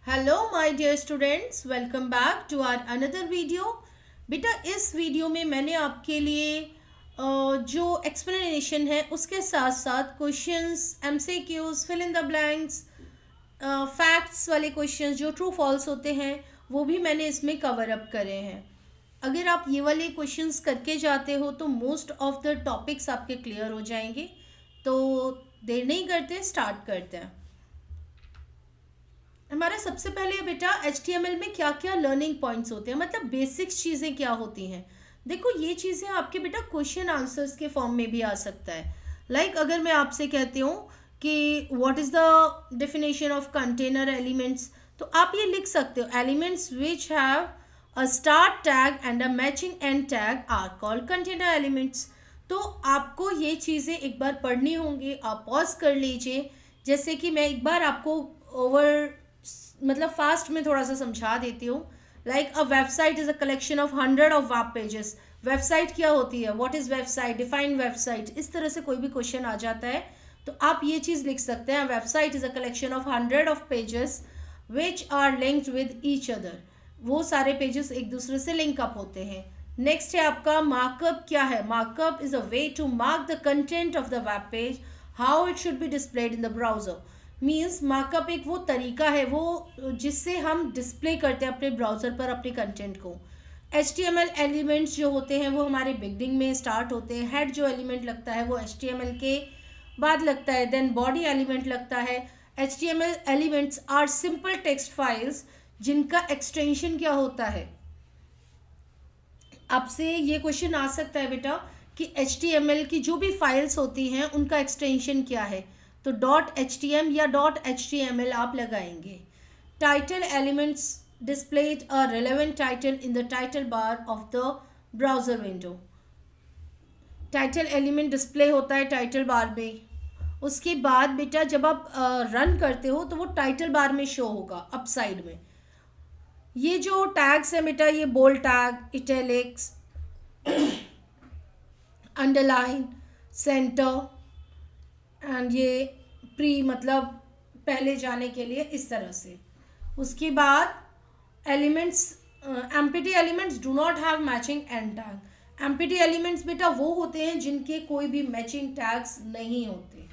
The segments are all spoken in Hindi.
Hello my dear students, welcome back to our another video. बेटा, इस वीडियो में मैंने आपके लिए जो एक्सप्लेनेशन है उसके साथ साथ questions, MCQs, fill in the blanks, facts वाले क्वेश्चंस जो ट्रू फॉल्स होते हैं वो भी मैंने इसमें कवर अप करे हैं। अगर आप ये वाले क्वेश्चंस करके जाते हो तो मोस्ट ऑफ द टॉपिक्स आपके क्लियर हो जाएंगे। तो देर नहीं करते, स्टार्ट करते हैं। हमारा सबसे पहले बेटा HTML में क्या क्या लर्निंग पॉइंट्स होते हैं, मतलब बेसिक्स चीज़ें क्या होती हैं। देखो, ये चीज़ें आपके बेटा क्वेश्चन आंसर्स के फॉर्म में भी आ सकता है। अगर मैं आपसे कहती हूँ कि what is the definition of container elements, तो आप ये लिख सकते हो, elements which have a start tag and a matching end tag are called container elements. तो आपको ये चीज़ें एक बार पढ़नी होंगी, आप पॉज कर लीजिए। जैसे कि मैं एक बार आपको ओवर मतलब फास्ट में थोड़ा सा समझा देती हूँ। A website is a collection of 100 web pages. Website क्या होती है, what is website, define website, इस तरह से कोई भी क्वेश्चन आ जाता है तो आप ये चीज़ लिख सकते हैं, website is a collection of 100 pages which are linked with each other. वो सारे पेजेस एक दूसरे से लिंक अप होते हैं। नेक्स्ट है आपका मार्कअप। क्या है markup? Is a way to mark the content of the web page, how it should be displayed in the browser. Means markup एक वो तरीका है वो जिससे हम डिस्प्ले करते हैं अपने ब्राउज़र पर अपने कंटेंट को। HTML एलिमेंट्स जो होते हैं वो हमारे बिगनिंग में स्टार्ट होते हैं। हेड जो एलिमेंट लगता है वो HTML के बाद लगता है, देन बॉडी एलिमेंट लगता है। HTML elements are simple text files जिनका एक्सटेंशन क्या होता है। आपसे ये क्वेश्चन आ सकता है बेटा कि HTML की जो भी फाइल्स होती हैं उनका एक्सटेंशन क्या है, तो .htm या .html आप लगाएंगे। Title elements displayed a relevant title in the title bar of the browser window। Title element display होता है टाइटल बार में। उसके बाद बेटा जब आप रन करते हो तो वो टाइटल बार में शो होगा अप साइड में। ये जो टैग्स है बेटा, ये bold tag, italics, underline, centre and ये प्री मतलब पहले जाने के लिए, इस तरह से। उसके बाद elements, empty elements do not have matching end tag. Empty elements बेटा वो होते हैं जिनके कोई भी मैचिंग टैग्स नहीं होते।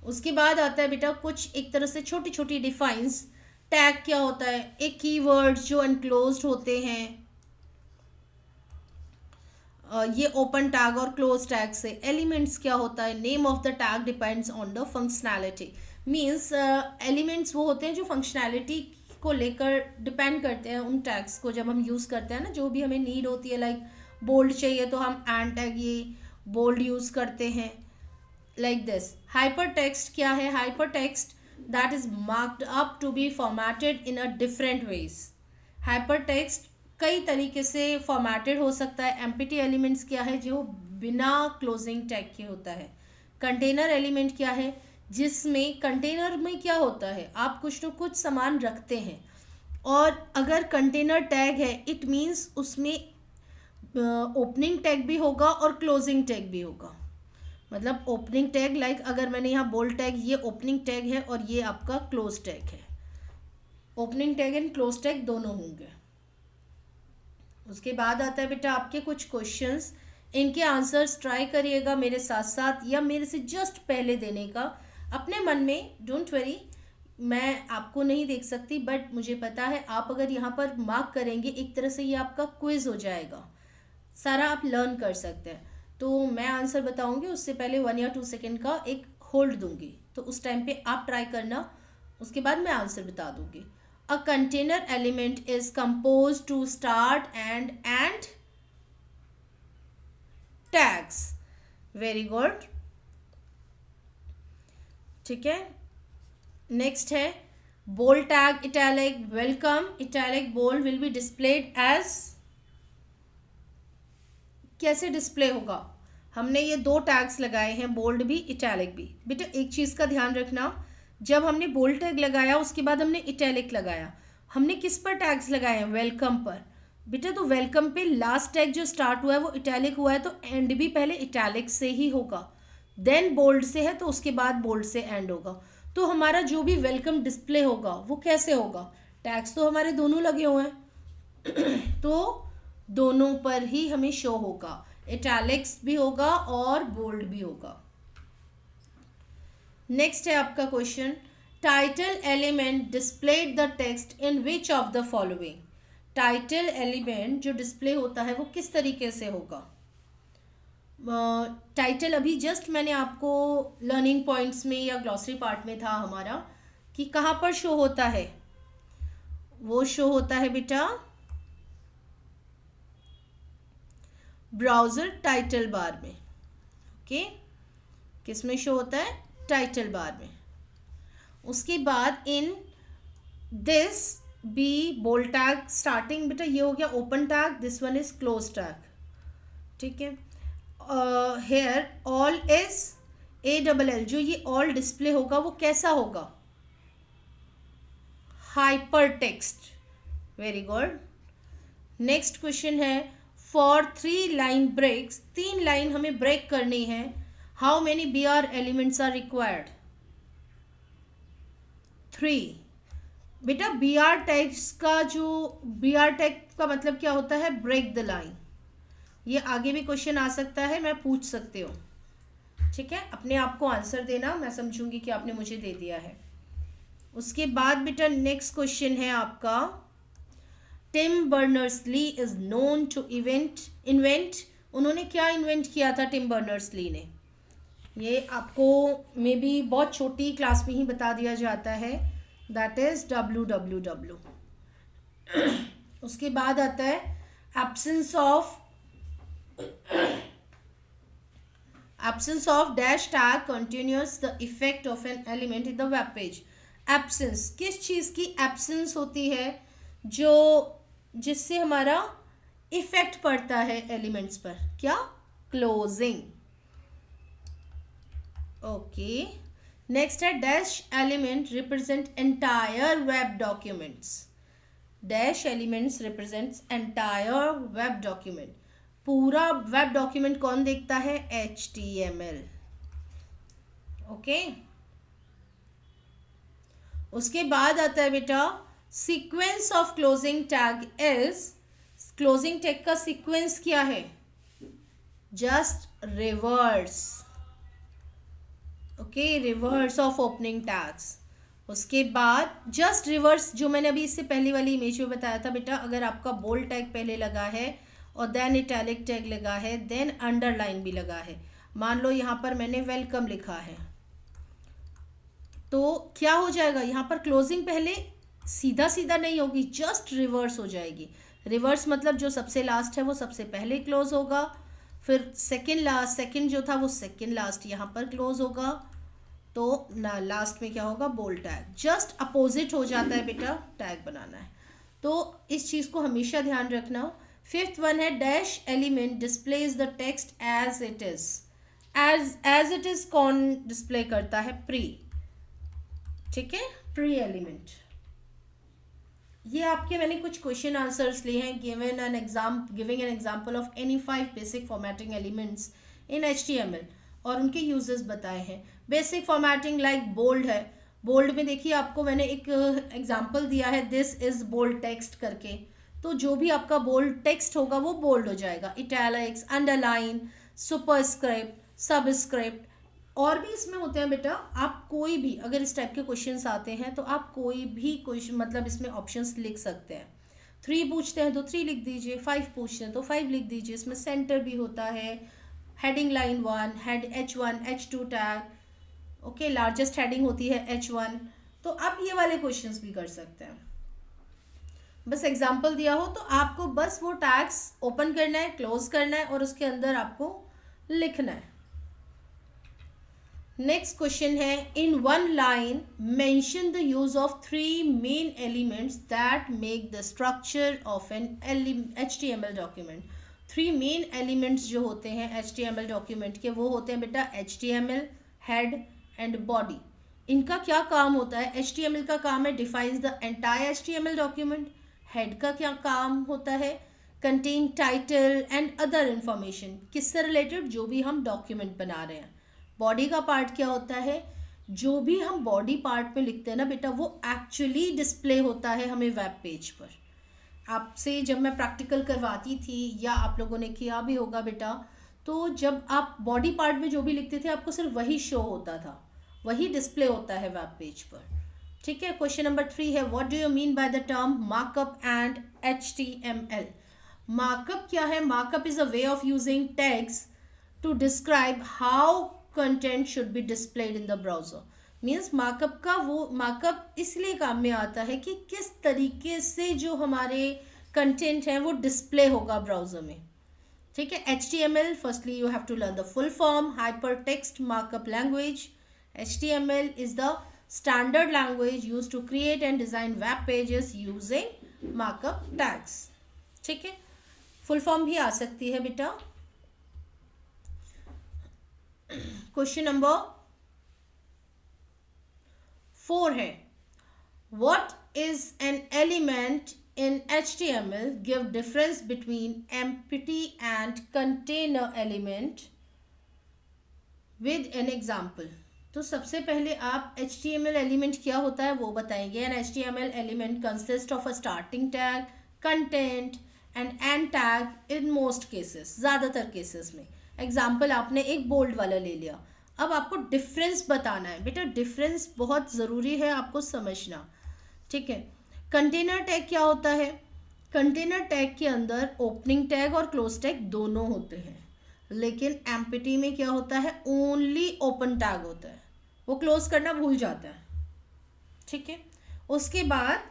उसके बाद आता है बेटा कुछ एक तरह से छोटी छोटी डिफाइंस। टैग क्या होता है? एक कीवर्ड जो एनक्लोज्ड होते हैं। ये ओपन टैग और क्लोज टैग से। एलिमेंट्स क्या होता है? Name of the tag depends on the functionality. Means elements वो होते हैं जो फंक्शनैलिटी को लेकर डिपेंड करते हैं उन टैग्स को जब हम यूज़ करते हैं ना, जो भी हमें नीड होती है। बोल्ड चाहिए तो हम एंड टैग ये बोल्ड यूज़ करते हैं, लाइक दिस। हाइपर टेक्स्ट क्या है? Hypertext that is marked up to be formatted in a different ways. Hypertext कई तरीके से फॉर्मेटेड हो सकता है। एम्प्टी एलिमेंट्स क्या है? जो बिना क्लोजिंग टैग के होता है। कंटेनर एलिमेंट क्या है? जिसमें कंटेनर में क्या होता है, आप कुछ तो कुछ सामान रखते हैं और अगर कंटेनर टैग है इट मीन्स उसमें ओपनिंग टैग भी होगा और क्लोजिंग टैग भी होगा। मतलब ओपनिंग टैग अगर मैंने यहाँ बोल्ड टैग, ये ओपनिंग टैग है और ये आपका क्लोज टैग है। Opening tag and close tag दोनों होंगे। उसके बाद आता है बेटा आपके कुछ क्वेश्चंस। इनके आंसर्स ट्राई करिएगा मेरे साथ साथ या मेरे से जस्ट पहले देने का अपने मन में। डोंट वरी, मैं आपको नहीं देख सकती बट मुझे पता है आप अगर यहाँ पर मार्क करेंगे एक तरह से ये आपका क्विज हो जाएगा, सारा आप लर्न कर सकते हैं। तो मैं आंसर बताऊंगी उससे पहले 1 या 2 सेकेंड का एक होल्ड दूंगी, तो उस टाइम पे आप ट्राई करना, उसके बाद मैं आंसर बता दूंगी। A container element is compose to start end tags. Very good, ठीक है। नेक्स्ट है bold tag, italic, welcome, italic, bold will be displayed as. कैसे डिस्प्ले होगा? हमने ये दो टैग्स लगाए हैं, बोल्ड भी इटैलिक भी। बेटा एक चीज़ का ध्यान रखना, जब हमने बोल्ड टैग लगाया उसके बाद हमने इटैलिक लगाया, हमने किस पर टैग्स लगाए हैं? वेलकम पर। बेटा तो वेलकम पे लास्ट टैग जो स्टार्ट हुआ है वो इटैलिक हुआ है, तो एंड भी पहले इटैलिक से ही होगा, देन बोल्ड से है तो उसके बाद बोल्ड से एंड होगा। तो हमारा जो भी वेलकम डिस्प्ले होगा वो कैसे होगा, टैग्स तो हमारे दोनों लगे हुए हैं तो दोनों पर ही हमें शो होगा, इटैलिक्स भी होगा और बोल्ड भी होगा। नेक्स्ट है आपका question, title element displayed the text in which of the following. Title element जो डिस्प्ले होता है वो किस तरीके से होगा। टाइटल अभी जस्ट मैंने आपको लर्निंग पॉइंट्स में या ग्लॉसरी पार्ट में था हमारा कि कहाँ पर शो होता है, वो शो होता है बेटा ब्राउज़र टाइटल बार में। ओके, किस में शो होता है, टाइटल बार में। उसके बाद in this B bold tag starting, बेटा ये हो गया open tag, this one is close tag, ठीक है। हेयर ऑल इज ALL, जो ये ऑल डिस्प्ले होगा वो कैसा होगा, hypertext, very good. Next question है, फॉर 3 लाइन ब्रेक्स, 3 लाइन हमें ब्रेक करनी है, how many BR elements are required, 3। बेटा BR टैग्स का जो BR टैग का मतलब क्या होता है, ब्रेक द लाइन। ये आगे भी क्वेश्चन आ सकता है, मैं पूछ सकते हो, ठीक है। अपने आप को आंसर देना, मैं समझूंगी कि आपने मुझे दे दिया है। उसके बाद बेटा नेक्स्ट क्वेश्चन है आपका, Tim Berners Lee is known to invent, उन्होंने क्या इन्वेंट किया था टिम बर्नर्स-ली ने, ये आपको मे बी बहुत छोटी क्लास में ही बता दिया जाता है, दैट इज WWW। उसके बाद आता है absence of dash tag continues the effect of an element in the web page। absence, किस चीज़ की absence होती है, जो जिससे हमारा इफेक्ट पड़ता है एलिमेंट्स पर, क्या, क्लोजिंग। ओके, नेक्स्ट है dash element represent entire web documents, dash elements represents entire web document, पूरा वेब डॉक्यूमेंट कौन देखता है, HTML। ओके, उसके बाद आता है बेटा sequence of closing tag is, closing tag का सीक्वेंस क्या है, just reverse, okay, reverse of opening tags. उसके बाद जस्ट रिवर्स, जो मैंने अभी इससे पहली वाली इमेज में बताया था बेटा, अगर आपका बोल्ड टैग पहले लगा है और देन इटैलिक टैग लगा है, देन अंडरलाइन भी लगा है, मान लो यहाँ पर मैंने वेलकम लिखा है, तो क्या हो जाएगा, यहाँ पर क्लोजिंग पहले सीधा सीधा नहीं होगी, जस्ट रिवर्स हो जाएगी। रिवर्स मतलब जो सबसे लास्ट है वो सबसे पहले क्लोज होगा, फिर सेकंड जो था वो सेकंड लास्ट यहाँ पर क्लोज होगा, तो ना लास्ट में क्या होगा, बोल्ड टैग, जस्ट अपोजिट हो जाता है बेटा, टैग बनाना है, तो इस चीज़ को हमेशा ध्यान रखना। 5th वन है dash element displays the text as it is, as it is कौन डिस्प्ले करता है, प्री, ठीक है, प्री एलिमेंट। ये आपके मैंने कुछ क्वेश्चन आंसर्स लिए हैं, giving an example of any 5 basic formatting elements in HTML और उनके यूजेस बताए हैं। बेसिक फॉर्मेटिंग लाइक बोल्ड है, बोल्ड में देखिए आपको मैंने एक एग्जांपल दिया है, दिस इज बोल्ड टेक्स्ट करके, तो जो भी आपका बोल्ड टेक्स्ट होगा वो बोल्ड हो जाएगा, इटैलिक्स, अंडरलाइन, सुपरस्क्रिप्ट, सबस्क्रिप्ट, और भी इसमें होते हैं बेटा। आप कोई भी अगर इस टाइप के क्वेश्चंस आते हैं तो आप कोई भी क्वेश्चन मतलब इसमें ऑप्शंस लिख सकते हैं, 3 पूछते हैं तो 3 लिख दीजिए, 5 पूछते हैं तो 5 लिख दीजिए। इसमें सेंटर भी होता है, heading line 1, head H1 H2 tag, okay, largest heading होती है H1, तो आप ये वाले क्वेश्चंस भी कर सकते हैं। बस एग्जाम्पल दिया हो तो आपको बस वो टैग्स ओपन करना है, क्लोज करना है और उसके अंदर आपको लिखना है। नेक्स्ट क्वेश्चन है, in 1 line mention the use of 3 main elements that make the structure of an HTML document. 3 main elements जो होते हैं HTML डॉक्यूमेंट के वो होते हैं बेटा HTML, हेड एंड बॉडी। इनका क्या काम होता है, HTML का काम है defines the entire HTML document, head का क्या काम होता है, contain title and other information, किससे रिलेटेड, जो भी हम डॉक्यूमेंट बना रहे हैं। बॉडी का पार्ट क्या होता है, जो भी हम बॉडी पार्ट में लिखते हैं ना बेटा, वो एक्चुअली डिस्प्ले होता है हमें वेब पेज पर। आपसे जब मैं प्रैक्टिकल करवाती थी या आप लोगों ने किया भी होगा बेटा, तो जब आप बॉडी पार्ट में जो भी लिखते थे आपको सिर्फ वही शो होता था, वही डिस्प्ले होता है वेब पेज पर। ठीक है। क्वेश्चन नंबर 3 है, what do you mean by the term markup and HTML। Markup क्या है? Markup is a way of using tags to describe how content should be displayed in the browser. Means markup का वो मार्कअप इसलिए काम में आता है कि किस तरीके से जो हमारे कंटेंट है वो डिस्प्ले होगा ब्राउजर में। ठीक है। HTML, firstly you have to learn the full form, hypertext markup language. HTML is the standard language used to create and design web pages using markup tags. ठीक है। फुल फॉर्म भी आ सकती है बेटा। क्वेश्चन नंबर 4 है, what is an element in HTML? Give difference between empty and container element with an example. तो सबसे पहले आप HTML एलिमेंट क्या होता है वो बताएंगे। An HTML element consist of a starting tag, content and end tag in most cases, ज़्यादातर केसेस में। एग्जाम्पल आपने एक बोल्ड वाला ले लिया, अब आपको डिफरेंस बताना है बेटा। डिफरेंस बहुत ज़रूरी है आपको समझना। ठीक है। कंटेनर टैग क्या होता है? कंटेनर टैग के अंदर ओपनिंग टैग और क्लोज टैग दोनों होते हैं, लेकिन एम्प्टी में क्या होता है? ओनली ओपन टैग होता है, वो क्लोज करना भूल जाता है। ठीक है। उसके बाद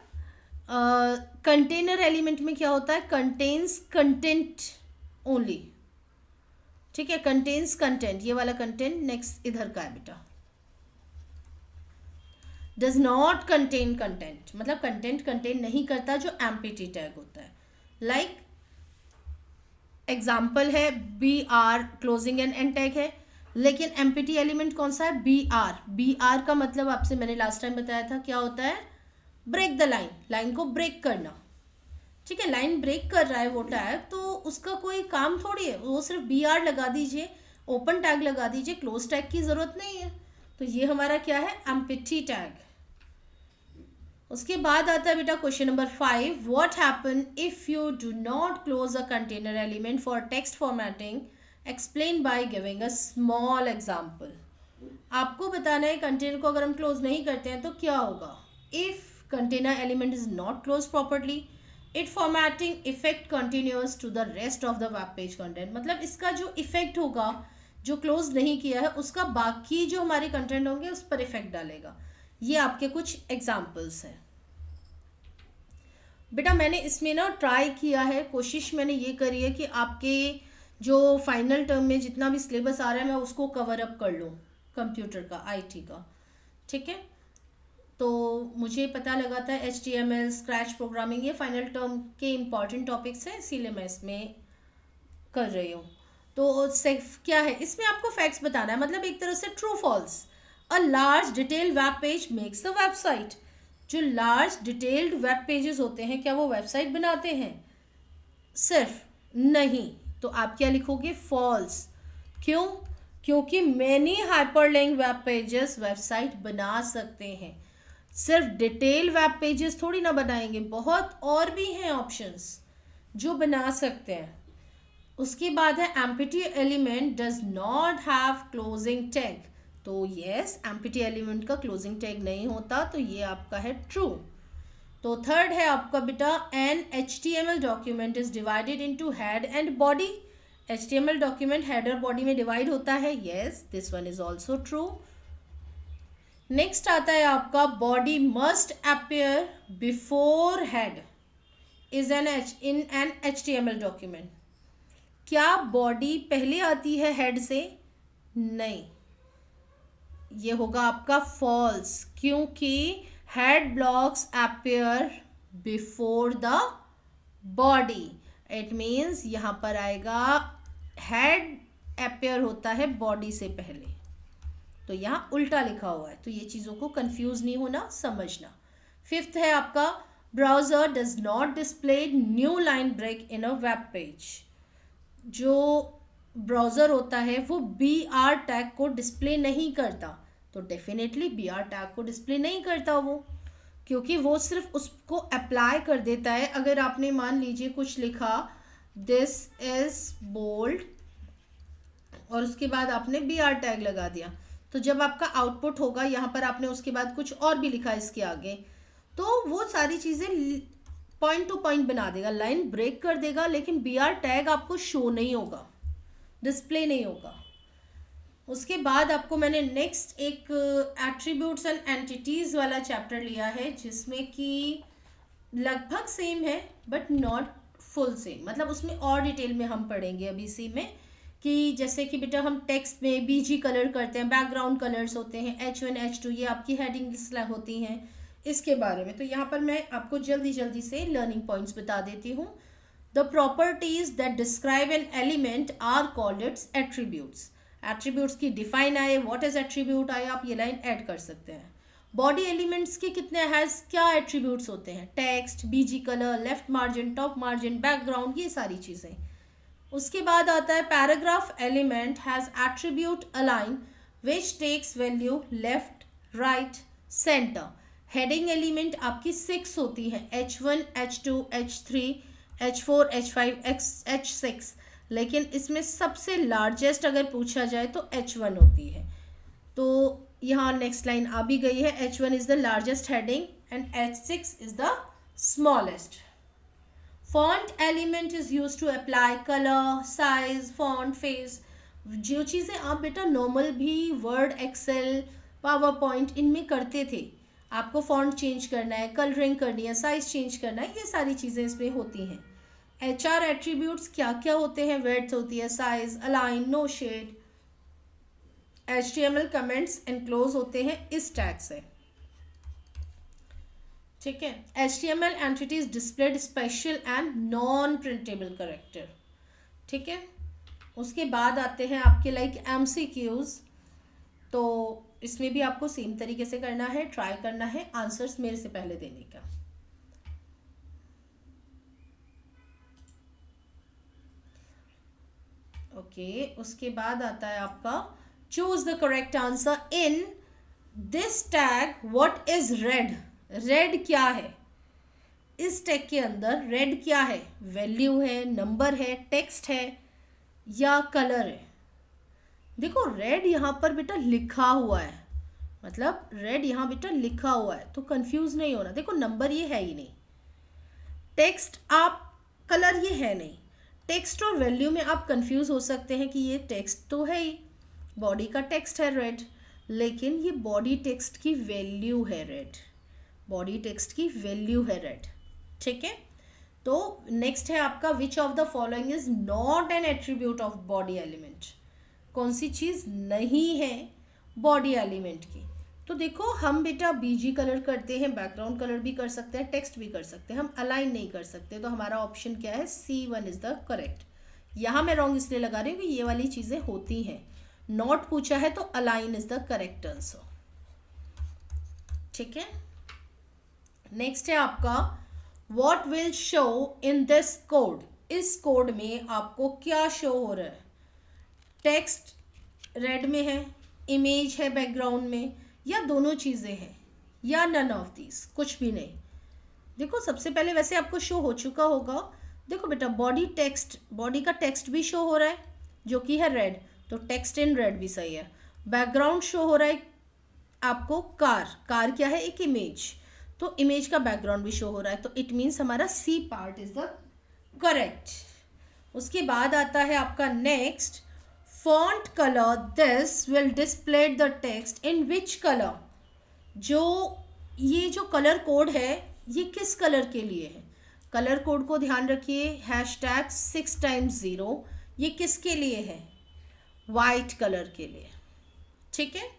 कंटेनर एलिमेंट में क्या होता है? Contains content only. ठीक है। कंटेन्स कंटेंट, ये वाला कंटेंट नेक्स्ट इधर का है बेटा। डज नॉट कंटेन कंटेंट, मतलब कंटेंट कंटेन नहीं करता जो एम्प्टी टैग होता है। लाइक एग्जाम्पल है BR, closing and end tag है, लेकिन एम्प्टी एलिमेंट कौन सा है? BR। BR का मतलब आपसे मैंने लास्ट टाइम बताया था क्या होता है? ब्रेक द लाइन, लाइन को ब्रेक करना। ठीक है। लाइन ब्रेक कर रहा है वो टैग, तो उसका कोई काम थोड़ी है, वो सिर्फ BR लगा दीजिए, ओपन टैग लगा दीजिए, क्लोज टैग की ज़रूरत नहीं है। तो ये हमारा क्या है? Empty tag. उसके बाद आता है बेटा question number 5, what happen if you do not close a container element for text formatting, explain by giving a small example. आपको बताना है कंटेनर को अगर हम क्लोज नहीं करते हैं तो क्या होगा। If container element is not close properly, it formatting effect continues to the rest of the web page content. मतलब इसका जो इफेक्ट होगा, जो क्लोज नहीं किया है, उसका बाकी जो हमारे कंटेंट होंगे उस पर इफेक्ट डालेगा। ये आपके कुछ एग्जाम्पल्स हैं बेटा। मैंने इसमें ना ट्राई किया है, कोशिश मैंने ये करी है कि आपके जो फाइनल टर्म में जितना भी सिलेबस आ रहा है मैं उसको कवर अप कर लूँ, कंप्यूटर का, IT का। ठीक है। तो मुझे पता लगा था HTML, स्क्रैच प्रोग्रामिंग, ये फाइनल टर्म के इम्पॉर्टेंट टॉपिक्स हैं, इसीलिए मैं इसमें कर रही हूँ। तो सिर्फ क्या है इसमें आपको फैक्ट्स बताना है, मतलब एक तरह से true false. A large detail web page makes the website. जो लार्ज डिटेल्ड वेब पेजेस होते हैं क्या वो वेबसाइट बनाते हैं? सिर्फ नहीं। तो आप क्या लिखोगे? फॉल्स। क्यों? क्योंकि many hyperlink web pages website बना सकते हैं, सिर्फ डिटेल वेब पेजेस थोड़ी ना बनाएंगे, बहुत और भी हैं ऑप्शंस जो बना सकते हैं। उसके बाद है empty element does not have closing tag. तो यस, एम्प्टी एलिमेंट का क्लोजिंग टैग नहीं होता, तो ये आपका है ट्रू। तो थर्ड है आपका बेटा, an HTML document is divided into head and body. HTML document head और बॉडी में डिवाइड होता है। Yes, this one is also true. Next आता है आपका, body must appear before head is in an HTML document. क्या बॉडी पहले आती है हेड से? नहीं, ये होगा आपका फॉल्स, क्योंकि head blocks appear before the body. It means यहाँ पर आएगा हेड अपीयर होता है बॉडी से पहले, तो यहाँ उल्टा लिखा हुआ है, तो ये चीज़ों को कंफ्यूज नहीं होना, समझना। फिफ्थ है आपका, browser does not display new line break in a web page. जो ब्राउज़र होता है वो बी आर टैग को डिस्प्ले नहीं करता, तो डेफिनेटली बी आर टैग को डिस्प्ले नहीं करता वो, क्योंकि वो सिर्फ उसको अप्लाई कर देता है। अगर आपने मान लीजिए कुछ लिखा दिस इज बोल्ड और उसके बाद आपने बी आर टैग लगा दिया, तो जब आपका आउटपुट होगा यहाँ पर आपने उसके बाद कुछ और भी लिखा इसके आगे, तो वो सारी चीज़ें पॉइंट टू पॉइंट बना देगा, लाइन ब्रेक कर देगा, लेकिन बी आर टैग आपको शो नहीं होगा, डिस्प्ले नहीं होगा। उसके बाद आपको मैंने नेक्स्ट एक एट्रीब्यूट्स एंड एंटिटीज़ वाला चैप्टर लिया है, जिसमें कि लगभग सेम है बट नॉट फुल सेम, मतलब उसमें और डिटेल में हम पढ़ेंगे अभी इसी में, कि जैसे कि बेटा हम टेक्स्ट में बीजी कलर करते हैं, बैकग्राउंड कलर्स होते हैं, H1 H2, ये आपकी हेडिंग्स होती हैं, इसके बारे में। तो यहाँ पर मैं आपको जल्दी जल्दी से लर्निंग पॉइंट्स बता देती हूँ। The properties that describe an element are called its attributes. Attributes की डिफाइन आए, व्हाट इज एट्रीब्यूट आए, आप ये लाइन ऐड कर सकते हैं। बॉडी एलिमेंट्स के कितने हैज क्या एट्रीब्यूट्स होते हैं, text, BG colour, left margin, top margin, background, ये सारी चीज़ें। उसके बाद आता है paragraph element has attribute align which takes value left, right, centre. Heading element आपकी 6 होती है, H1 H2 H3 H4 H5 H6, लेकिन इसमें सबसे लार्जेस्ट अगर पूछा जाए तो H1 होती है। तो यहाँ नेक्स्ट लाइन आ भी गई है, H1 is the largest heading and H6 is the smallest. Font element is use to apply colour, size, font, face, जो चीज़ें आप बेटा नॉर्मल भी वर्ड, एक्सेल, पावर पॉइंट इनमें करते थे, आपको फॉन्ट चेंज करना है, कलरिंग करनी है, साइज चेंज करना है, ये सारी चीज़ें इसमें होती हैं। HR एट्रीब्यूट्स क्या क्या होते हैं, विड्थ होती है, size, align, no shade. HTML comments enclose होते हैं इस टैग से, ठीक है। HTML entities displayed special and non printable character, ठीक है। उसके बाद आते हैं आपके लाइक MCQs, तो इसमें भी आपको सेम तरीके से करना है, ट्राई करना है आंसर्स मेरे से पहले देने का। ओके, उसके बाद आता है आपका choose the correct answer in this tag, what is red. Red क्या है इस टैग के अंदर, रेड क्या है, वैल्यू है, नंबर है, टेक्स्ट है या कलर है। देखो रेड यहाँ पर बेटा लिखा हुआ है, मतलब रेड यहाँ बेटा लिखा हुआ है, तो कंफ्यूज नहीं होना। देखो नंबर ये है ही नहीं, टेक्स्ट आप, कलर ये है नहीं, टेक्स्ट और वैल्यू में आप कंफ्यूज हो सकते हैं कि ये टेक्स्ट तो है ही, बॉडी का टेक्स्ट है रेड, लेकिन ये बॉडी टेक्स्ट की वैल्यू है रेड, बॉडी टेक्स्ट की वैल्यू है रेड, ठीक है। तो नेक्स्ट है आपका विच of the following is not an attribute of body element. कौन सी चीज़ नहीं है बॉडी एलिमेंट की। तो देखो हम बेटा बीजी कलर करते हैं, बैकग्राउंड कलर भी कर सकते हैं, टेक्स्ट भी कर सकते हैं, हम अलाइन नहीं कर सकते, तो हमारा ऑप्शन क्या है, C1 इज द करेक्ट। यहाँ मैं रॉन्ग इसलिए लगा रही हूँ कि ये वाली चीज़ें होती हैं, नॉट पूछा है तो align is the correct answer, ठीक है। नेक्स्ट है आपका what will show in this code. इस कोड में आपको क्या शो हो रहा है, टेक्स्ट रेड में है, इमेज है बैकग्राउंड में, या दोनों चीज़ें हैं, या नन ऑफ दीज, कुछ भी नहीं। देखो सबसे पहले वैसे आपको शो हो चुका होगा, देखो बेटा बॉडी टेक्स्ट, बॉडी का टेक्स्ट भी शो हो रहा है जो कि है रेड, तो टेक्स्ट इन रेड भी सही है। बैकग्राउंड शो हो रहा है आपको कार, कार क्या है, एक इमेज, तो इमेज का बैकग्राउंड भी शो हो रहा है, तो इट मीन्स हमारा C part is the correct. उसके बाद आता है आपका next, font colour this will display the text in which colour. जो ये जो कलर कोड है ये किस कलर के लिए है, कलर कोड को ध्यान रखिए, #6 × 0, ये किसके लिए है, वाइट कलर के लिए, ठीक है।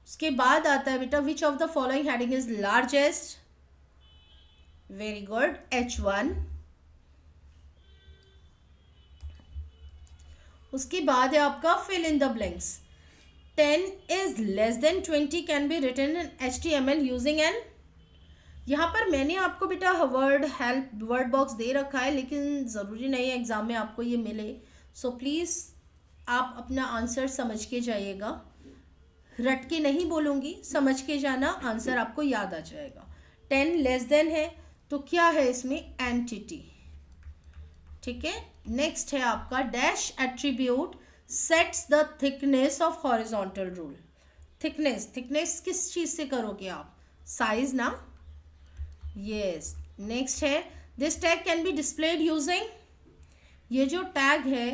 उसके बाद आता है बेटा which of the following heading is largest, very good, H1। उसके बाद है आपका fill in the blanks. 10 is less than 20 can be written in HTML using an यहाँ पर मैंने आपको बेटा वर्ड बॉक्स दे रखा है, लेकिन ज़रूरी नहीं है एग्ज़ाम में आपको ये मिले। सो प्लीज़ आप अपना आंसर समझ के जाइएगा, रट के नहीं बोलूँगी, समझ के जाना, आंसर आपको याद आ जाएगा। 10 लेस देन है तो क्या है इसमें, एंटिटी। ठीक है, नेक्स्ट है आपका dash attribute sets the thickness of horizontal rule. Thickness किस चीज़ से करोगे आप, साइज ना, यस। नेक्स्ट है this tag can be displayed using, ये जो टैग है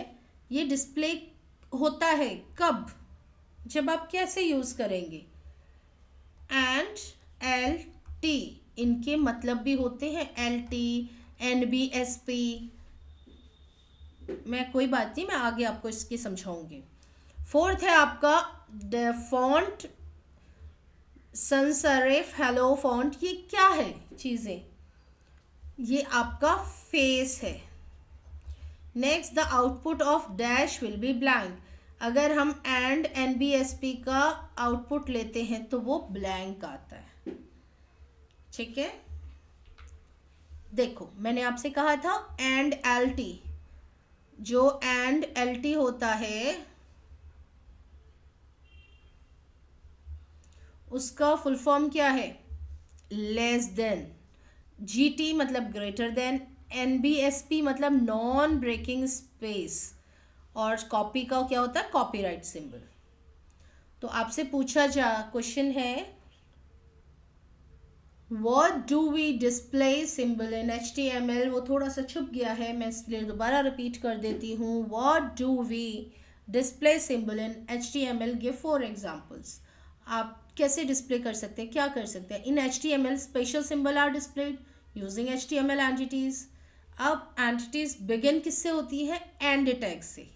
ये डिस्प्ले होता है कब, जब आप कैसे यूज़ करेंगे, एंड एल टी, इनके मतलब भी होते हैं, L T, N B S P, मैं कोई बात नहीं, मैं आगे आपको इसकी समझाऊंगी। फोर्थ है आपका font sans serif hello font, ये क्या है चीज़ें, ये आपका फेस है। Next the output of dash will be blank, अगर हम and N B S P का आउटपुट लेते हैं तो वो ब्लैंक आता है। ठीक है, देखो मैंने आपसे कहा था एंड एल टी, जो एंड एल टी होता है उसका फुल फॉर्म क्या है, लेस देन, जी टी मतलब greater than, N B S P मतलब नॉन ब्रेकिंग स्पेस, और कॉपी का क्या होता है, कॉपीराइट सिंबल। तो आपसे पूछा जा क्वेश्चन है what do we display symbol in HTML, वो थोड़ा सा छुप गया है, मैं इसलिए दोबारा रिपीट कर देती हूँ। What do we display symbol in HTML, give 4 examples. आप कैसे डिस्प्ले कर सकते हैं, क्या कर सकते हैं। In HTML special symbol are displayed using HTML entities. अब एंटिटीज बिगिन किससे होती है, एंड टैग से,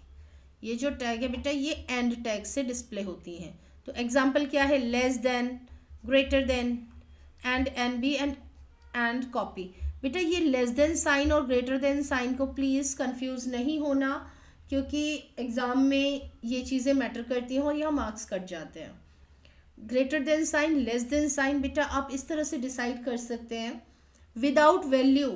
ये जो टैग है बेटा ये एंड टैग से डिस्प्ले होती हैं। तो एग्जाम्पल क्या है, less than, greater than, and N B and copy. बेटा ये लेस देन साइन और ग्रेटर देन साइन को प्लीज़ कंफ्यूज नहीं होना, क्योंकि एग्ज़ाम में ये चीज़ें मैटर करती हैं और यहाँ मार्क्स कट जाते हैं। Greater than sign, less than sign बेटा आप इस तरह से डिसाइड कर सकते हैं विदाउट वैल्यू।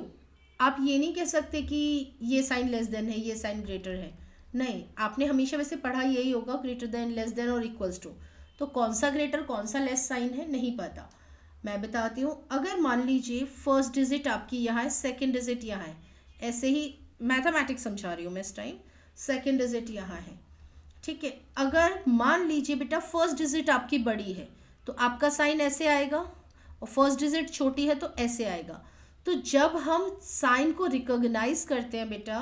आप ये नहीं कह सकते कि ये साइन लेस देन है, ये साइन ग्रेटर है, नहीं, आपने हमेशा वैसे पढ़ा यही होगा, ग्रेटर देन, लेस देन और इक्वल्स टू। तो कौन सा ग्रेटर कौन सा लेस साइन है नहीं पता, मैं बताती हूँ। अगर मान लीजिए फर्स्ट डिजिट आपकी यहाँ है, सेकंड डिजिट यहाँ है, ऐसे ही मैथमेटिक्स समझा रही हूँ मैं इस टाइम, सेकंड डिजिट यहाँ है, ठीक है। अगर मान लीजिए बेटा फर्स्ट डिजिट आपकी बड़ी है तो आपका साइन ऐसे आएगा, और फर्स्ट डिजिट छोटी है तो ऐसे आएगा। तो जब हम साइन को रिकॉग्नाइज करते हैं बेटा,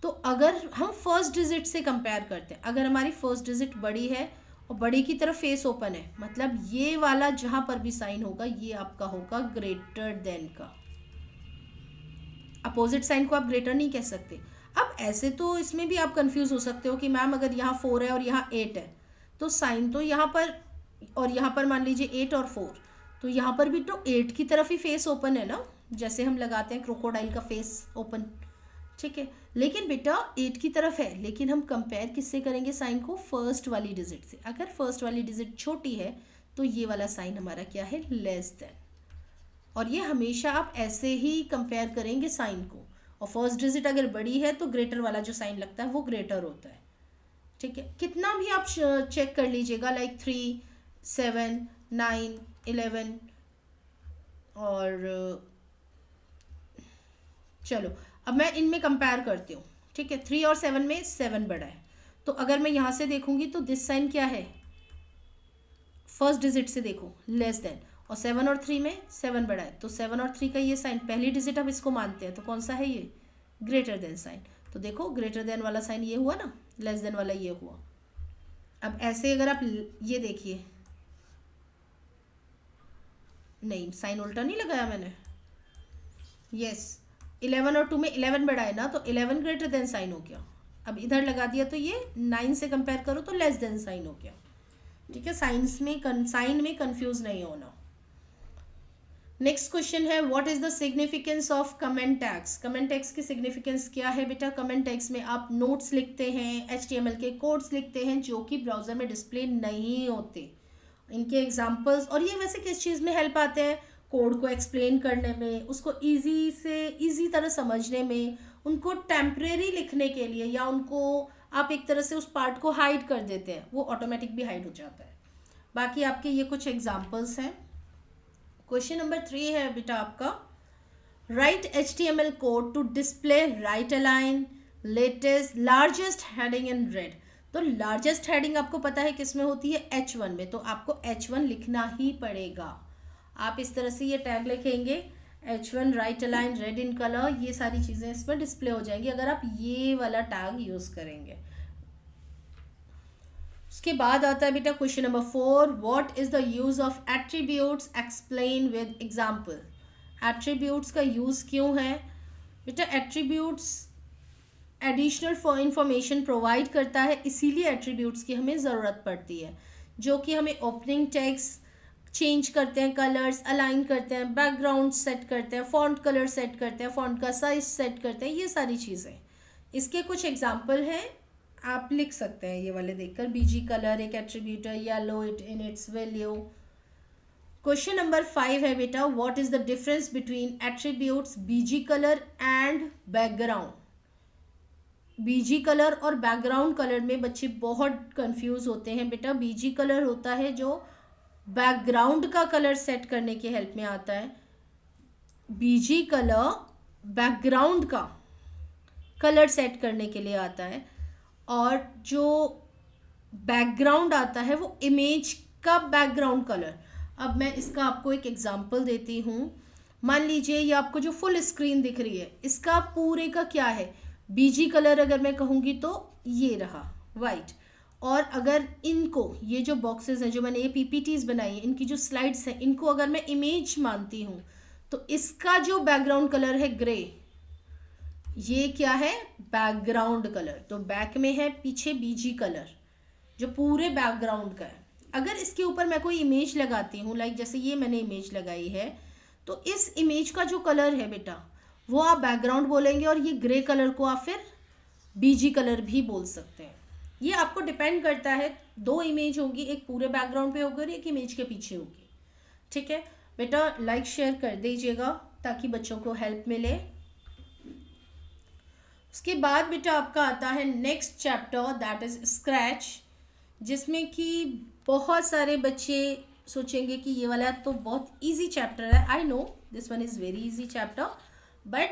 तो अगर हम फर्स्ट डिजिट से कंपेयर करते हैं, अगर हमारी फर्स्ट डिजिट बड़ी है और बड़ी की तरफ फेस ओपन है, मतलब ये वाला जहाँ पर भी साइन होगा ये आपका होगा ग्रेटर देन का। अपोजिट साइन को आप ग्रेटर नहीं कह सकते। अब ऐसे तो इसमें भी आप कंफ्यूज हो सकते हो कि मैम अगर यहाँ 4 है और यहाँ 8 है तो साइन तो यहाँ पर, और यहाँ पर मान लीजिए 8 और 4, तो यहाँ पर भी तो 8 की तरफ ही फेस ओपन है ना, जैसे हम लगाते हैं क्रोकोडाइल का फेस ओपन, ठीक है। लेकिन बेटा 8 की तरफ है, लेकिन हम कंपेयर किससे करेंगे साइन को, फर्स्ट वाली डिजिट से। अगर फर्स्ट वाली डिजिट छोटी है तो ये वाला साइन हमारा क्या है, लेस देन। और ये हमेशा आप ऐसे ही कंपेयर करेंगे साइन को, और फर्स्ट डिजिट अगर बड़ी है तो ग्रेटर वाला जो साइन लगता है वो ग्रेटर होता है, ठीक है। कितना भी आप चेक कर लीजिएगा, लाइक 3, 7, 9, 11, और चलो अब मैं इनमें कंपेयर करती हूँ, ठीक है। 3 और 7 में 7 बड़ा है, तो अगर मैं यहाँ से देखूंगी तो दिस साइन क्या है, फर्स्ट डिजिट से देखो लेस देन, और 7 और 3 में 7 बड़ा है, तो 7 और 3 का ये साइन पहली डिजिट अब इसको मानते हैं, तो कौन सा है ये, ग्रेटर देन साइन। तो देखो ग्रेटर देन वाला साइन ये हुआ ना, लेस देन वाला ये हुआ। अब ऐसे अगर आप ये देखिए, नहीं साइन उल्टा नहीं लगाया मैंने, यस 11 और 2 में 11 बड़ा है ना, तो 11 ग्रेटर देन साइन हो गया। अब इधर लगा दिया तो ये 9 से कंपेयर करो तो लेस देन साइन हो गया, ठीक है। साइन में कंफ्यूज नहीं होना। नेक्स्ट क्वेश्चन है what is the significance of comment tags. Comment tags की सिग्निफिकेंस क्या है बेटा, कमेंट टैग्स में आप नोट्स लिखते हैं, HTML के कोड्स लिखते हैं जो कि ब्राउजर में डिस्प्ले नहीं होते, इनके एग्जांपल्स। और ये वैसे किस चीज़ में हेल्प आते हैं, कोड को एक्सप्लेन करने में, उसको इजी तरह समझने में, उनको टेम्परेरी लिखने के लिए, या उनको आप एक तरह से उस पार्ट को हाइड कर देते हैं, वो ऑटोमेटिक भी हाइड हो जाता है। बाकी आपके ये कुछ एग्जांपल्स हैं। क्वेश्चन नंबर 3 है बेटा आपका, write HTML code to display right align latest largest heading in red. तो लार्जेस्ट हेडिंग आपको पता है किस में होती है, H1 में, तो आपको H1 लिखना ही पड़ेगा। आप इस तरह से ये टैग लिखेंगे, H1 right align red in colour, ये सारी चीज़ें इस पर डिस्प्ले हो जाएंगी अगर आप ये वाला टैग यूज़ करेंगे। उसके बाद आता है बेटा question number 4, what is the use of attributes, explain with example. Attributes का यूज क्यों है बेटा, एट्रीब्यूट्स एडिशनल इंफॉर्मेशन प्रोवाइड करता है, इसीलिए एट्रीब्यूट्स की हमें ज़रूरत पड़ती है, जो कि हमें ओपनिंग टेक्स्ट चेंज करते हैं, कलर्स अलाइन करते हैं, बैकग्राउंड सेट करते हैं, फॉन्ट कलर सेट करते हैं, फॉन्ट का साइज सेट करते हैं, ये सारी चीज़ें। इसके कुछ एग्जांपल हैं, आप लिख सकते हैं ये वाले देखकर। बीजी कलर एक एट्रीब्यूट है, yellow it in its value. Question number 5 है बेटा, what is the difference between attributes BG colour and background. BG colour और बैकग्राउंड कलर में बच्चे बहुत कंफ्यूज होते हैं बेटा। बीजी कलर होता है जो बैकग्राउंड का कलर सेट करने की हेल्प में आता है, बीजी कलर बैकग्राउंड का कलर सेट करने के लिए आता है, और जो बैकग्राउंड आता है वो इमेज का बैकग्राउंड कलर। अब मैं इसका आपको एक एग्जांपल देती हूँ। मान लीजिए ये आपको जो फुल स्क्रीन दिख रही है, इसका पूरे का क्या है, बीजी कलर अगर मैं कहूँगी तो ये रहा वाइट। और अगर इनको, ये जो बॉक्सेस हैं जो मैंने ये PPTs बनाई है, इनकी जो स्लाइड्स हैं, इनको अगर मैं इमेज मानती हूँ तो इसका जो बैकग्राउंड कलर है ग्रे, ये क्या है बैकग्राउंड कलर। तो बैक में है पीछे बीजी कलर जो पूरे बैकग्राउंड का है। अगर इसके ऊपर मैं कोई इमेज लगाती हूँ, लाइक जैसे ये मैंने इमेज लगाई है, तो इस इमेज का जो कलर है बेटा वो आप बैकग्राउंड बोलेंगे, और ये ग्रे कलर को आप फिर बीजी कलर भी बोल सकते हैं। ये आपको डिपेंड करता है, दो इमेज होंगी, एक पूरे बैकग्राउंड पे होगी और एक इमेज के पीछे होगी। ठीक है बेटा, लाइक शेयर कर दीजिएगा ताकि बच्चों को हेल्प मिले। उसके बाद बेटा आपका आता है next chapter, that is scratch, जिसमें कि बहुत सारे बच्चे सोचेंगे कि ये वाला तो बहुत इजी चैप्टर है। I know this one is very easy chapter, but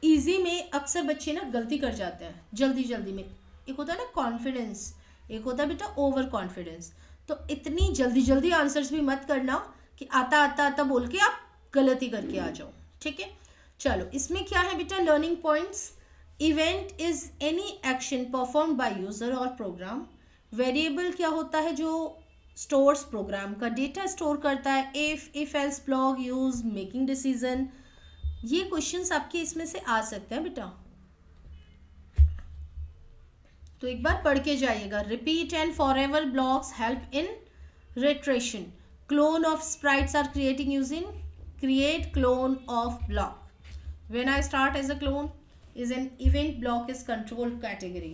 easy में अक्सर बच्चे ना गलती कर जाते हैं जल्दी जल्दी में। एक होता है ना कॉन्फिडेंस, एक होता है बेटा ओवर कॉन्फिडेंस। तो इतनी जल्दी जल्दी आंसर्स भी मत करना कि आता आता आता बोल के आप गलती करके आ जाओ। ठीक है, चलो इसमें क्या है बेटा, learning points. Event is any action perform by user और प्रोग्राम। वेरिएबल क्या होता है, जो स्टोर्स प्रोग्राम का डेटा स्टोर करता है। If else block use making decision. ये क्वेश्चंस आपके इसमें से आ सकते हैं बेटा, तो एक बार पढ़ के जाइएगा। Repeat and forever blocks help in iteration. Clone of sprites are creating using create clone of block. When I start as a clone is an event block is control category.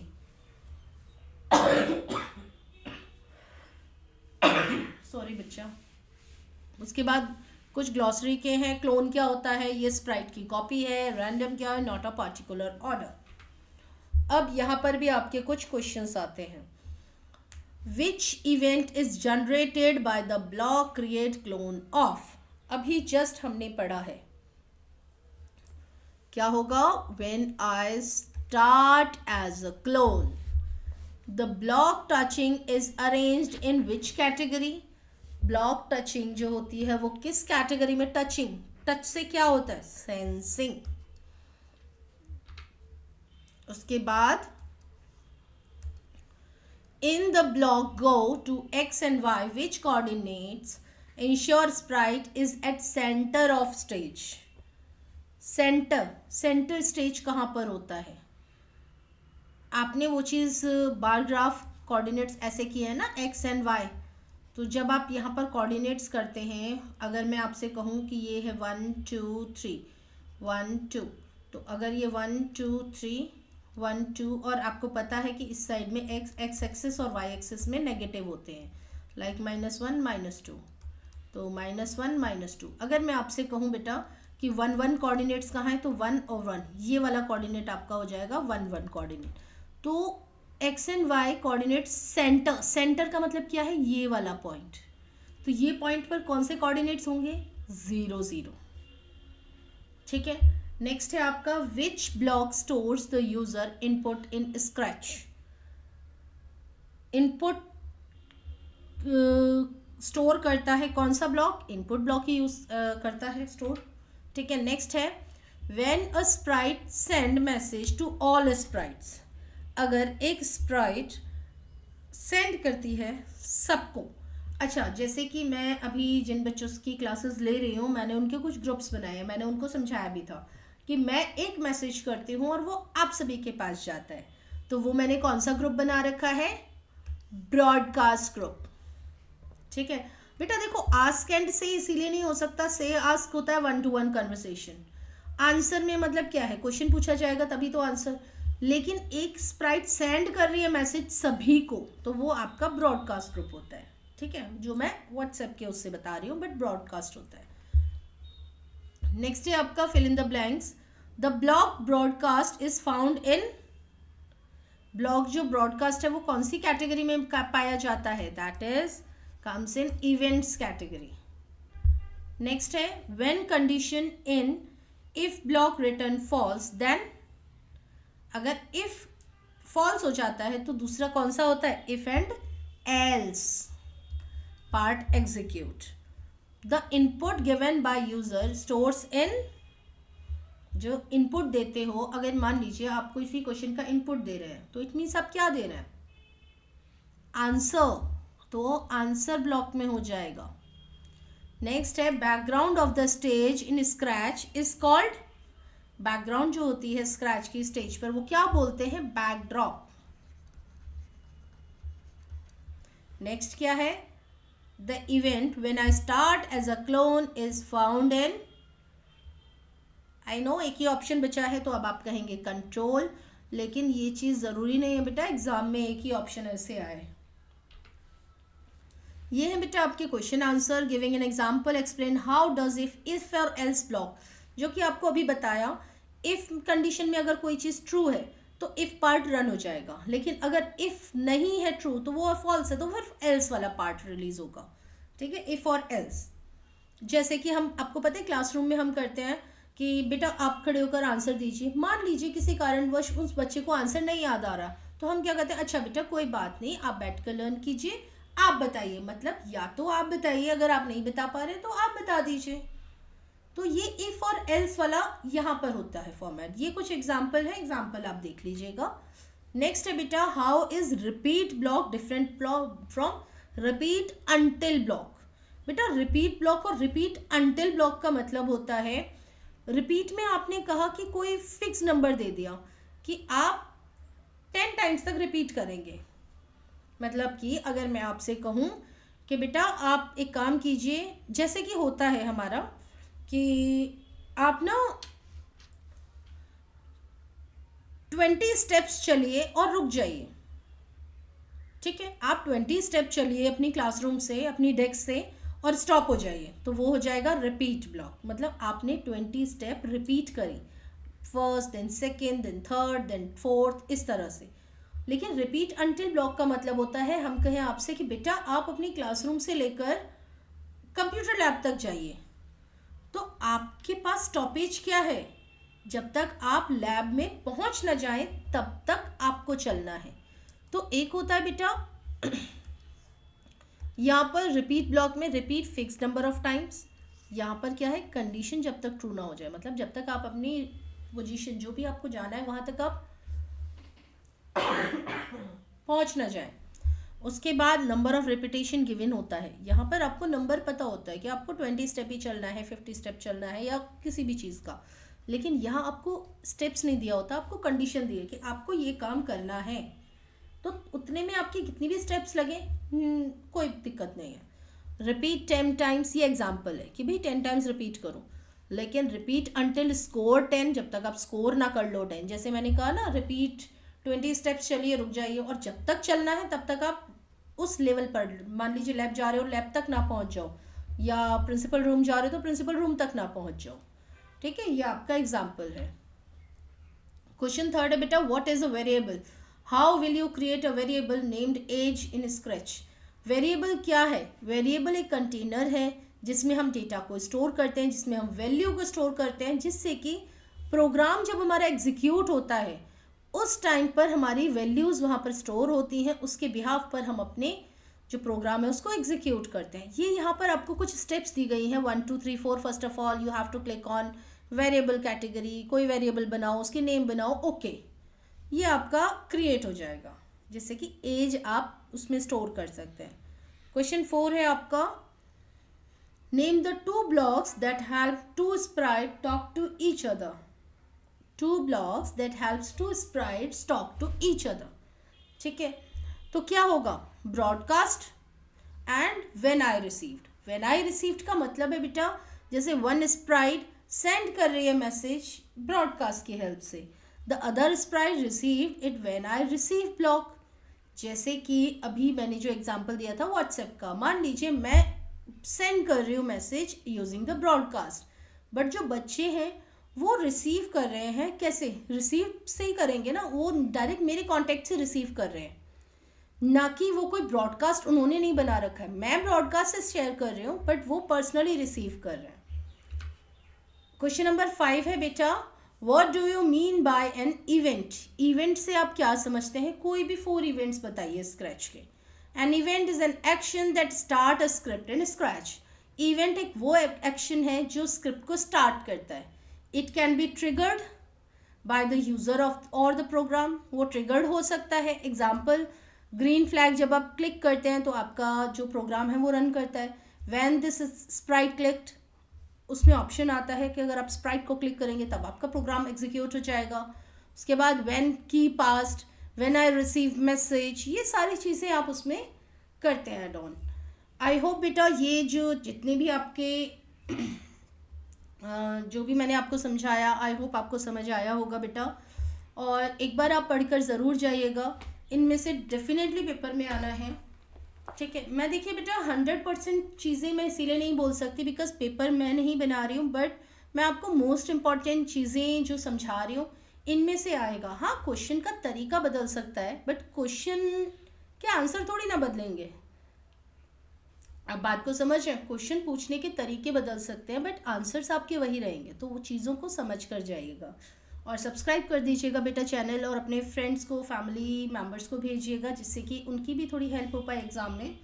Sorry बच्चा। उसके बाद कुछ ग्लॉसरी के हैं। क्लोन क्या होता है, ये स्प्राइट की कॉपी है। रैंडम क्या है, नॉट अ पार्टिकुलर ऑर्डर। अब यहाँ पर भी आपके कुछ क्वेश्चंस आते हैं। Which event is generated by the block create clone of. अभी जस्ट हमने पढ़ा है, क्या होगा, when I start as a clone the block touching is arranged in which category। Block touching जो होती है वो किस कैटेगरी में, टचिंग, टच से क्या होता है, सेंसिंग। उसके बाद in the block go to x and y which coordinates ensure sprite is at center of stage। Centre stage कहाँ पर होता है, आपने वो चीज़ बार ग्राफ कोऑर्डिनेट्स ऐसे किए हैं ना एक्स एंड वाई। तो जब आप यहाँ पर कोऑर्डिनेट्स करते हैं, अगर मैं आपसे कहूँ कि ये है 1 2 3 1 2, तो अगर ये 1 2 3 1 2, और आपको पता है कि इस साइड में एक्स एक्सिस और वाई एक्सिस में नेगेटिव होते हैं, लाइक -1 -2, तो -1 -2। अगर मैं आपसे कहूँ बेटा कि 1 1 कोऑर्डिनेट्स कहाँ है, तो 1 और 1 ये वाला कोऑर्डिनेट आपका हो जाएगा 1 1 कोऑर्डिनेट। तो X and Y coordinate centre, centre का मतलब क्या है, ये वाला पॉइंट। तो ये पॉइंट पर कौन से कोऑर्डिनेट्स होंगे, 0 0। ठीक है। नेक्स्ट है आपका which block stores the user input in Scratch. Input store करता है कौन सा ब्लॉक, इनपुट ब्लॉक ही यूज करता है स्टोर। ठीक है। नेक्स्ट है when a sprite send message to all sprites. अगर एक स्प्राइट सेंड करती है सबको, अच्छा जैसे कि मैं अभी जिन बच्चों की क्लासेस ले रही हूँ, मैंने उनके कुछ ग्रुप्स बनाए हैं, मैंने उनको समझाया भी था कि मैं एक मैसेज करती हूँ और वो आप सभी के पास जाता है। तो वो मैंने कौन सा ग्रुप बना रखा है, ब्रॉडकास्ट ग्रुप। ठीक है बेटा। देखो आस्क एंड से इसीलिए नहीं हो सकता, से आस्क होता है 1 to 1 कन्वर्सेशन। आंसर में मतलब क्या है, क्वेश्चन पूछा जाएगा तभी तो आंसर। लेकिन एक स्प्राइट सेंड कर रही है मैसेज सभी को, तो वो आपका ब्रॉडकास्ट ग्रुप होता है। ठीक है, जो मैं व्हाट्सएप के उससे बता रही हूँ, बट ब्रॉडकास्ट होता है। नेक्स्ट है आपका fill in the blanks. The block broadcast is found in, block जो ब्रॉडकास्ट है वो कौन सी कैटेगरी में पाया जाता है, that is comes in events category. Next है when condition in if block return false then, अगर इफ फॉल्स हो जाता है तो दूसरा कौन सा होता है, if and else part execute. The input given by user stores in, जो इनपुट देते हो, अगर मान लीजिए आप कोई सी क्वेश्चन का इनपुट दे रहे हैं तो इट मीन्स आप क्या दे रहे हैं, आंसर, तो आंसर ब्लॉक में हो जाएगा। नेक्स्ट है background of the stage in scratch is called, background जो होती है स्क्रैच की स्टेज पर वो क्या बोलते हैं, बैकड्रॉप। नेक्स्ट क्या है, the event when I start as a clone is found in, I know एक ही ऑप्शन बचा है तो अब आप कहेंगे कंट्रोल, लेकिन ये चीज जरूरी नहीं है बेटा एग्जाम में एक ही ऑप्शन ऐसे आए। ये है बेटा आपके question answer, giving an example, explain how does if और एल्स ब्लॉक, जो कि आपको अभी बताया। इफ कंडीशन में अगर कोई चीज ट्रू है तो इफ पार्ट रन हो जाएगा, लेकिन अगर इफ नहीं है ट्रू तो वो फॉल्स है तो फिर एल्स वाला पार्ट रिलीज होगा। ठीक है, इफ और एल्स। जैसे कि हम, आपको पता है क्लासरूम में हम करते हैं कि बेटा आप खड़े होकर आंसर दीजिए, मान लीजिए किसी कारणवश उस बच्चे को आंसर नहीं याद आ रहा, तो हम क्या कहते हैं, अच्छा बेटा कोई बात नहीं, आप बैठकर लर्न कीजिए, आप बताइए। मतलब या तो आप बताइए, अगर आप नहीं बता पा रहे तो आप बता दीजिए। तो ये इफ और एल्स वाला यहाँ पर होता है फॉर्मेट। ये कुछ एग्जाम्पल है, एग्जाम्पल आप देख लीजिएगा। नेक्स्ट है बेटा how is repeat block different from repeat until block. बेटा रिपीट ब्लॉक और रिपीट अंटिल ब्लॉक का मतलब होता है, रिपीट में आपने कहा कि कोई फिक्स नंबर दे दिया कि आप 10 टाइम्स तक रिपीट करेंगे। मतलब कि अगर मैं आपसे कहूँ कि बेटा आप एक काम कीजिए, जैसे कि होता है हमारा कि आप ना 20 स्टेप्स चलिए और रुक जाइए। ठीक है, आप 20 स्टेप चलिए अपनी क्लासरूम से, अपनी डेस्क से, और स्टॉप हो जाइए, तो वो हो जाएगा रिपीट ब्लॉक। मतलब आपने 20 स्टेप रिपीट करी, first then second then third then fourth, इस तरह से। लेकिन रिपीट अंटिल ब्लॉक का मतलब होता है, हम कहें आपसे कि बेटा आप अपनी क्लासरूम से लेकर कंप्यूटर लैब तक जाइए, तो आपके पास स्टॉपेज क्या है, जब तक आप लैब में पहुंच न जाएं तब तक आपको चलना है। तो एक होता है बेटा यहाँ पर रिपीट ब्लॉक में repeat fix number of times, यहाँ पर क्या है कंडीशन जब तक ट्रू ना हो जाए, मतलब जब तक आप अपनी पोजीशन जो भी आपको जाना है वहाँ तक आप पहुँच ना जाए। उसके बाद नंबर ऑफ रिपीटेशन गिवन होता है, यहाँ पर आपको नंबर पता होता है कि आपको 20 स्टेप ही चलना है, 50 स्टेप चलना है, या किसी भी चीज़ का। लेकिन यहाँ आपको स्टेप्स नहीं दिया होता, आपको कंडीशन दी है कि आपको ये काम करना है, तो उतने में आपकी कितनी भी स्टेप्स लगे कोई दिक्कत नहीं है। रिपीट 10 टाइम्स, ये एग्जाम्पल है कि भाई 10 टाइम्स रिपीट करो। लेकिन रिपीट अंटिल स्कोर 10, जब तक आप स्कोर ना कर लो 10, जैसे मैंने कहा ना रिपीट 20 स्टेप्स चलिए रुक जाइए, और जब तक चलना है तब तक आप उस लेवल पर, मान लीजिए लैब जा रहे हो, लैब तक ना पहुंच जाओ, या प्रिंसिपल रूम जा रहे हो तो प्रिंसिपल रूम तक ना पहुंच जाओ। ठीक है, ये आपका एग्जाम्पल है। क्वेश्चन थर्ड है बेटा, what is a variable, how will you create a variable named as in Scratch. Variable क्या है? वेरिएबल एक कंटेनर है जिसमें हम डेटा को स्टोर करते हैं, जिसमें हम वैल्यू को स्टोर करते हैं, जिससे कि प्रोग्राम जब हमारा एग्जीक्यूट होता है उस टाइम पर हमारी वैल्यूज़ वहाँ पर स्टोर होती हैं, उसके बिहाफ पर हम अपने जो प्रोग्राम है उसको एग्जीक्यूट करते हैं। ये यहाँ पर आपको कुछ स्टेप्स दी गई हैं, 1 2 3 4। First of all you have to click on variable category, कोई वेरिएबल बनाओ, उसकी नेम बनाओ, ओके ये आपका क्रिएट हो जाएगा, जिससे कि एज आप उसमें स्टोर कर सकते हैं। क्वेश्चन 4 है आपका, name the two blocks that help to sprite talk to each other. Two blocks that helps to sprites talk to each other. ठीक है, तो क्या होगा, broadcast and when I received. When I received का मतलब है बेटा, जैसे वन स्प्राइट सेंड कर रही है मैसेज ब्रॉडकास्ट की हेल्प से, the other Sprite received it when I receive block. जैसे कि अभी मैंने जो एग्जांपल दिया था व्हाट्सएप का, मान लीजिए मैं सेंड कर रही हूँ message using the broadcast, but जो बच्चे हैं वो रिसीव कर रहे हैं, कैसे रिसीव से ही करेंगे ना, वो डायरेक्ट मेरे कॉन्टेक्ट से रिसीव कर रहे हैं, ना कि वो कोई ब्रॉडकास्ट उन्होंने नहीं बना रखा है। मैं ब्रॉडकास्ट से शेयर कर रही हूँ बट वो पर्सनली रिसीव कर रहे हैं। क्वेश्चन नंबर 5 है बेटा, what do you mean bye an event. Event से आप क्या समझते हैं? कोई भी 4 इवेंट्स बताइए स्क्रैच के। An event is an action that start a script in scratch. Event एक वो एक्शन है जो स्क्रिप्ट को स्टार्ट करता है। It can be triggered by the user of और द प्रोग्राम, वो ट्रिगर्ड हो सकता है। एग्जाम्पल, ग्रीन फ्लैग जब आप क्लिक करते हैं तो आपका जो प्रोग्राम है वो रन करता है। व्हेन दिस स्प्राइट क्लिक्ड, उसमें ऑप्शन आता है कि अगर आप स्प्राइट को क्लिक करेंगे तब आपका प्रोग्राम एग्जीक्यूट हो जाएगा। उसके बाद व्हेन की past, when I receive message, ये सारी चीज़ें आप उसमें करते हैं ऐड ऑन। आई होप बेटा ये जो जितने भी आपके जो भी मैंने आपको समझाया, आई होप आपको समझ आया होगा बेटा, और एक बार आप पढ़कर ज़रूर जाइएगा। इनमें से डेफिनेटली पेपर में आना है। ठीक है, मैं देखिए बेटा 100% चीज़ें मैं इसीलिए नहीं बोल सकती बिकॉज पेपर मैं नहीं बना रही हूँ, बट मैं आपको मोस्ट इम्पॉर्टेंट चीज़ें जो समझा रही हूँ इनमें से आएगा। हाँ, क्वेश्चन का तरीका बदल सकता है बट क्वेश्चन के आंसर थोड़ी ना बदलेंगे। आप बात को समझ रहे हैं, क्वेश्चन पूछने के तरीके बदल सकते हैं बट आंसर्स आपके वही रहेंगे, तो वो चीज़ों को समझ कर जाइएगा। और सब्सक्राइब कर दीजिएगा बेटा चैनल, और अपने फ्रेंड्स को, फैमिली मेम्बर्स को भेजिएगा जिससे कि उनकी भी थोड़ी हेल्प हो पाए एग्ज़ाम में।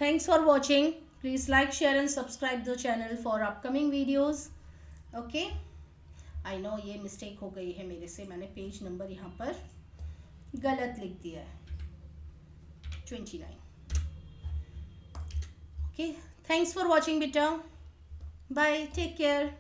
Thanks for watching, please like share and subscribe the channel for upcoming videos. Okay, I know ये मिस्टेक हो गई है मेरे से, मैंने पेज नंबर यहाँ पर गलत लिख दिया है, 29। ओके, थैंक्स फॉर वॉचिंग बेटा, बाय, टेक केयर।